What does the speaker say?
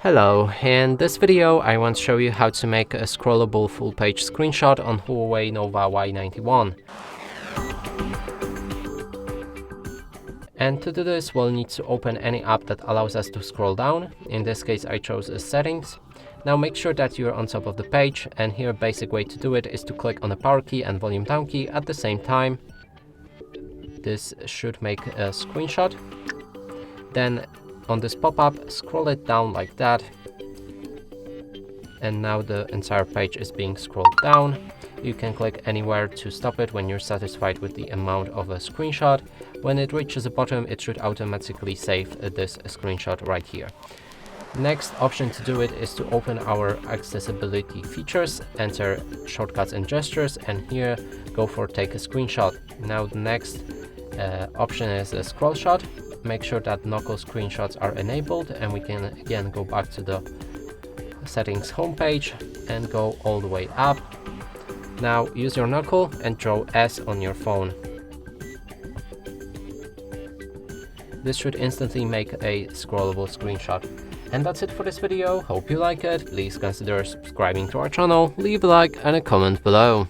Hello, in this video I want to show you how to make a scrollable full page screenshot on Huawei Nova Y91. And to do this we'll need to open any app that allows us to scroll down. In this case I chose Settings. Now make sure that you're on top of the page, and here basic way to do it is to click on the power key and volume down key at the same time. This should make a screenshot. Then on this pop-up, scroll it down like that, and now the entire page is being scrolled down. You can click anywhere to stop it when you're satisfied with the amount of a screenshot. When it reaches the bottom, it should automatically save this screenshot right here. Next option to do it is to open our accessibility features, enter shortcuts and gestures, and here go for take a screenshot. Now the next option is a scroll shot. Make sure that knuckle screenshots are enabled, and we can again go back to the settings homepage and go all the way up. Now use your knuckle and draw S on your phone. This should instantly make a scrollable screenshot. And that's it for this video. Hope you like it. Please consider subscribing to our channel, leave a like and a comment below.